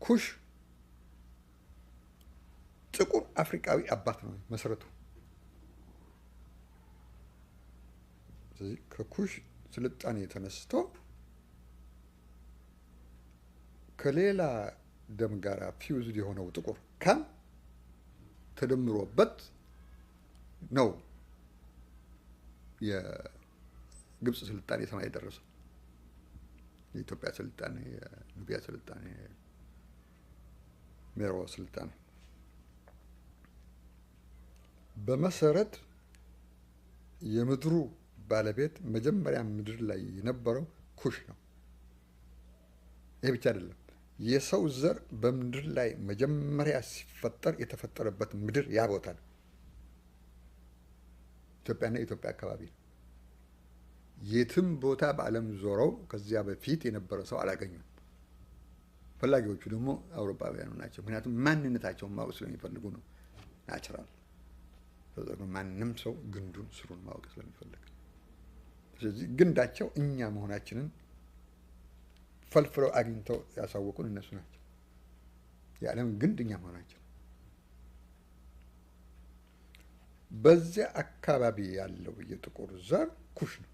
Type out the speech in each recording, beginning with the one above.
ኩሽ ጥቁር አፍሪካዊ አባት ነው መሰረቱ። ስለዚህ ከኩሽ ስልጣኔ ተነስቶ ከሌላ ደም ጋር ፊውዝድ የሆነው ጥቁር ካም ተደምሮበት ነው የግብፅ ስልጣኔ ሰማይ ደረሰ። የኢትዮጵያ ስልጣኔ፣ የኑቢያ ስልጣኔ፣ ሜሮዎ ስልጣኔ በመሰረት የምድሩ ባለቤት መጀመሪያ ምድር ላይ የነበረው ኩሽ ነው። ይሄ ብቻ አይደለም። የሰው ዘር በምድር ላይ መጀመሪያ ሲፈጠር የተፈጠረበት ምድር ያ ቦታ ነው። ኢትዮጵያና የኢትዮጵያ አካባቢ ነው። የትም ቦታ በዓለም ዞረው ከዚያ በፊት የነበረ ሰው አላገኙም። ፈላጊዎቹ ደግሞ አውሮፓውያኑ ናቸው። ምክንያቱም ማንነታቸውን ማወቅ ስለሚፈልጉ ነው። ናቹራል ማንም ሰው ግንዱን ስሩን ማወቅ ስለሚፈልግ፣ ስለዚህ ግንዳቸው እኛ መሆናችንን ፈልፍለው አግኝተው ያሳወቁን እነሱ ናቸው። የዓለም ግንድ እኛ መሆናችን። በዚያ አካባቢ ያለው የጥቁር ዘር ኩሽ ነው።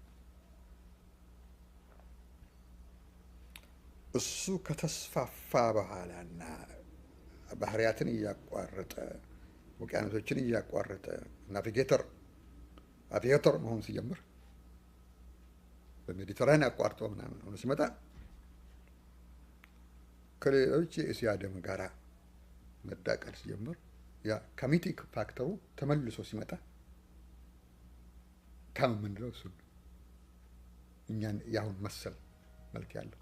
እሱ ከተስፋፋ በኋላና ባህሪያትን እያቋረጠ ውቅያኖሶችን እያቋረጠ አቪዬተር መሆን ሲጀምር በሜዲተራኒያን አቋርጦ ምናምን ሆኖ ሲመጣ ከሌሎች የእስያ ደም ጋራ መዳቀል ሲጀምር ያ ካሚቲክ ፋክተሩ ተመልሶ ሲመጣ ካም ምንድነው እሱ እኛን ያሁን መሰል መልክ ያለው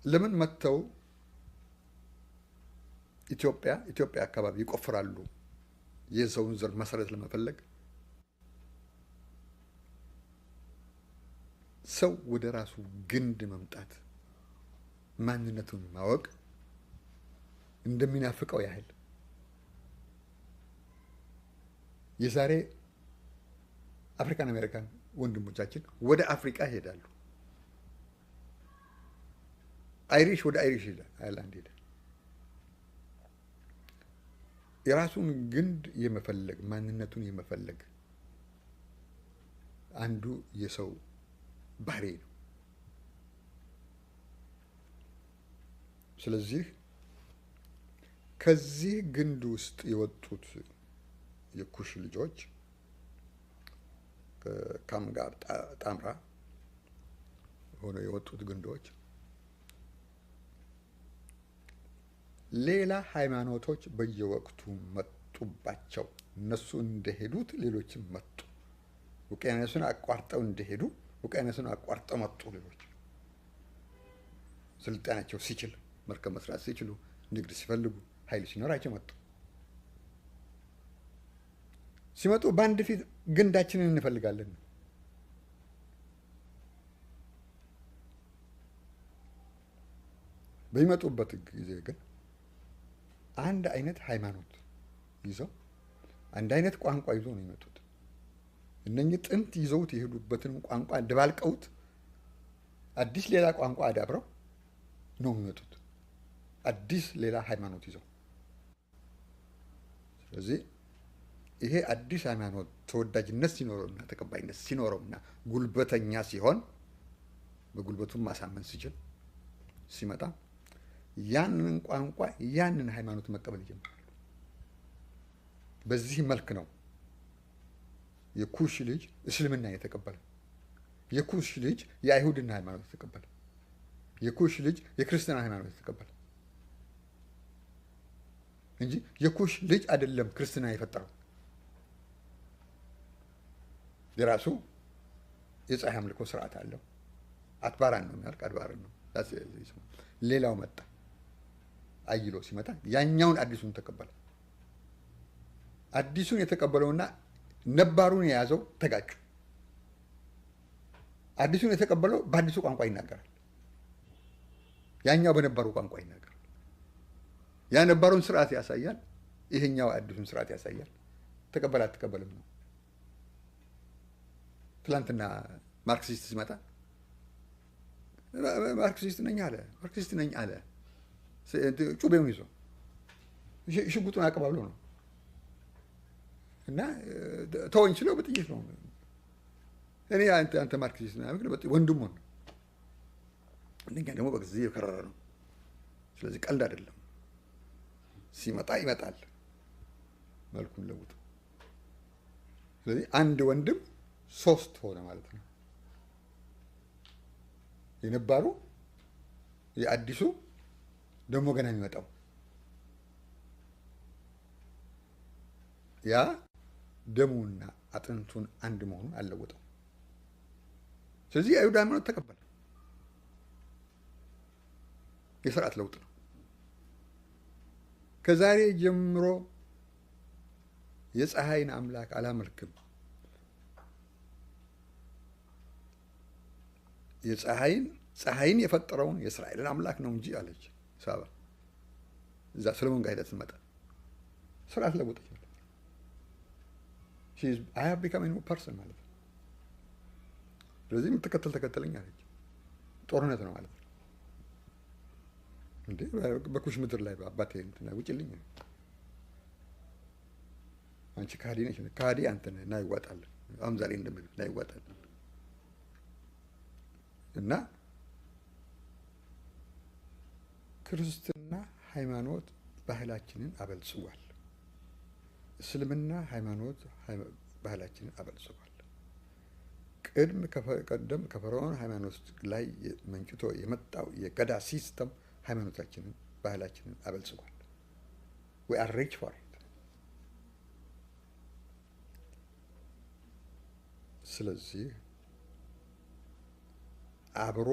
ለምን መጥተው ኢትዮጵያ አካባቢ ይቆፍራሉ? የሰውን ዘር መሰረት ለመፈለግ ሰው ወደ ራሱ ግንድ መምጣት ማንነቱን ማወቅ እንደሚናፍቀው ያህል የዛሬ አፍሪካን አሜሪካን ወንድሞቻችን ወደ አፍሪካ ይሄዳሉ። አይሪሽ ወደ አይሪሽ አይላንድ ሄደ። የራሱን ግንድ የመፈለግ ማንነቱን የመፈለግ አንዱ የሰው ባህሪ ነው። ስለዚህ ከዚህ ግንድ ውስጥ የወጡት የኩሽ ልጆች ከካም ጋር ጣምራ ሆነው የወጡት ግንዶች ሌላ ሃይማኖቶች በየወቅቱ መጡባቸው። እነሱ እንደሄዱት ሌሎችም መጡ። ውቅያኖስን አቋርጠው እንደሄዱ ውቅያኖስን አቋርጠው መጡ ሌሎች። ስልጣናቸው ሲችል መርከብ መስራት ሲችሉ ንግድ ሲፈልጉ ኃይል ሲኖራቸው መጡ። ሲመጡ በአንድ ፊት ግንዳችንን እንፈልጋለን። በሚመጡበት ጊዜ ግን አንድ አይነት ሃይማኖት ይዘው አንድ አይነት ቋንቋ ይዘው ነው የመጡት። እነኚህ ጥንት ይዘውት የሄዱበትን ቋንቋ ደባልቀውት አዲስ ሌላ ቋንቋ አዳብረው ነው የሚመጡት። አዲስ ሌላ ሃይማኖት ይዘው። ስለዚህ ይሄ አዲስ ሃይማኖት ተወዳጅነት ሲኖረውና ተቀባይነት ሲኖረውና ጉልበተኛ ሲሆን በጉልበቱም ማሳመን ሲችል ሲመጣ ያንን ቋንቋ ያንን ሃይማኖት መቀበል ይጀምራሉ። በዚህ መልክ ነው የኩሽ ልጅ እስልምና የተቀበለ፣ የኩሽ ልጅ የአይሁድና ሃይማኖት የተቀበለ፣ የኩሽ ልጅ የክርስትና ሃይማኖት የተቀበለ እንጂ የኩሽ ልጅ አይደለም ክርስትና የፈጠረው። የራሱ የፀሐይ አምልኮ ስርዓት አለው። አትባራን ነው የሚያልቅ አድባርን ነው። ሌላው መጣ አይሎ ሲመጣ ያኛውን አዲሱን ተቀበለ። አዲሱን የተቀበለውና ነባሩን የያዘው ተጋጩ። አዲሱን የተቀበለው በአዲሱ ቋንቋ ይናገራል፣ ያኛው በነባሩ ቋንቋ ይናገራል። ያ ነባሩን ስርዓት ያሳያል፣ ይሄኛው አዲሱን ስርዓት ያሳያል። ተቀበል አትቀበልም ነው። ትላንትና ማርክሲስት ሲመጣ ማርክሲስት ነኝ አለ። ማርክሲስት ነኝ አለ። ጩቤውን ይዞ ሽጉጡን አቀባብሎ ነው እና ተወኝ ችለው በጥይት ነው። እኔ አንተ ማርክሲስት ነህ ወንድሙን እንደኛ ደግሞ በጊዜ የከረረ ነው። ስለዚህ ቀልድ አይደለም። ሲመጣ ይመጣል መልኩን ለውጥ። ስለዚህ አንድ ወንድም ሶስት ሆነ ማለት ነው። የነባሩ የአዲሱ ደግሞ ገና የሚመጣው ያ ደሙና አጥንቱን አንድ መሆኑን አልለወጠው። ስለዚህ የአይሁድ ሃይማኖት ተቀበለ። የስርዓት ለውጥ ነው። ከዛሬ ጀምሮ የፀሐይን አምላክ አላመልክም፣ ፀሐይን የፈጠረውን የእስራኤልን አምላክ ነው እንጂ አለች ሳባ። እዛ ሰሎሞን ጋር ሄዳ ስትመጣ ስርዓት ለውጠች ማለት ነው። አይ ሃቭ ቢካም ኒው ፐርሰን ማለት ነው። ስለዚህ የምትከተል ተከተለኝ አለች። ጦርነት ነው ማለት ነው። እንዴ በኩሽ ምድር ላይ አባቴ እንትና ውጭልኝ፣ አንቺ ካዲ ነሽ፣ ካዲ አንተ ነህ፣ ና ይዋጣል። አሁን ዛሬ እንደሚሉት ና ይዋጣል። እና ክርስትና ሃይማኖት ባህላችንን አበልጽጓል። እስልምና ሃይማኖት ባህላችንን አበልጽጓል። ቀደም ከፈርዖን ሃይማኖት ላይ መንጭቶ የመጣው የገዳ ሲስተም ሃይማኖታችንን ባህላችንን አበልጽጓል። we are rich for it። ስለዚህ አብሮ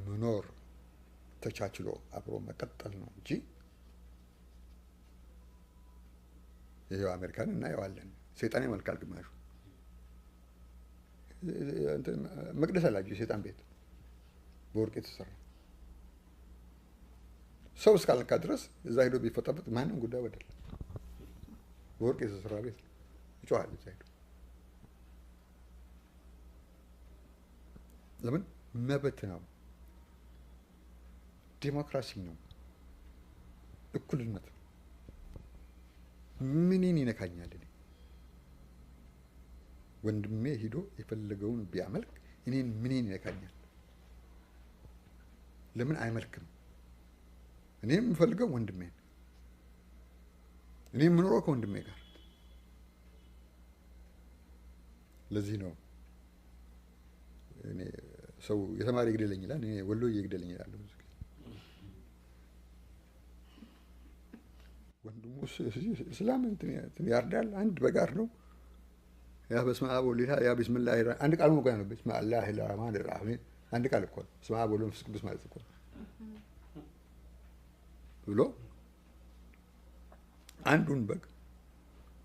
መኖር ተቻችሎ አብሮ መቀጠል ነው እንጂ ይሄው አሜሪካን እናየዋለን። ሰይጣን ይመልካል ግማሹ። መቅደስ አላቸው የሰይጣን ቤት በወርቅ የተሰራ ሰው እስካልነካ ድረስ እዛ ሄዶ ቢፈጠበት ማንም ጉዳይ አይደለም። በወርቅ የተሰራ ቤት ይጮሃል እዛ ሄዶ። ለምን? መብት ነው፣ ዲሞክራሲ ነው፣ እኩልነት ነው። ምንን ይነካኛል? እኔ ወንድሜ ሂዶ የፈለገውን ቢያመልክ እኔን ምንን ይነካኛል? ለምን አይመልክም? እኔ የምፈልገው ወንድሜን፣ እኔ የምኖረው ከወንድሜ ጋር። ለዚህ ነው እኔ ሰው የተማሪ ይግደለኝ ይላል፣ እኔ ወሎዬ ይግደለኝ ይላል። ወንድሙ እስላም እንትን ያርዳል፣ አንድ በጋር ነው። ያ በስመ አብ ወወልድ ያ ቢስሚላህ አንድ ቃል ነው ነው ቢስሚላህ الرحمن الرحيم አንድ ቃል እኮ በስመ አብ ወወልድ ወመንፈስ ቅዱስ ማለት እኮ ብሎ አንዱን በግ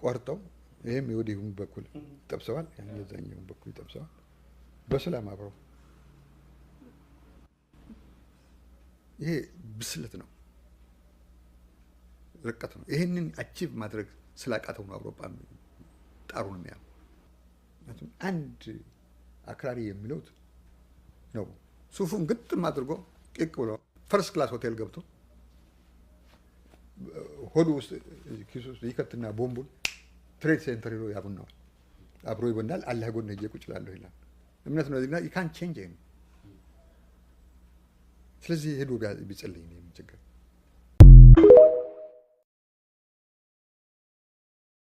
ቆርጠው ይሄም የወዲሁን በኩል ይጠብሰዋል፣ ያን የዛኛውን በኩል ይጠብሰዋል። በሰላም አብረው ይሄ ብስለት ነው፣ ርቀት ነው። ይሄንን አቺቭ ማድረግ ስላቃተው ነው አውሮፓ ጣሩን የሚያው አንድ አክራሪ የሚለው ነው። ሱፉን ግጥም አድርጎ ቂቅ ብሎ ፈርስት ክላስ ሆቴል ገብቶ ሆዱ ውስጥ ኪሱ ውስጥ ይከትና ቦምቡን ትሬድ ሴንተር ሄዶ ያቡናዋል። አብሮ ይበናል። አላህ ጎን ሄጄ ቁጭ እላለሁ ይላል። እምነት ነው እና you can't change him። ስለዚህ ሄዶ ቢጸልይ ነው የሚቸገር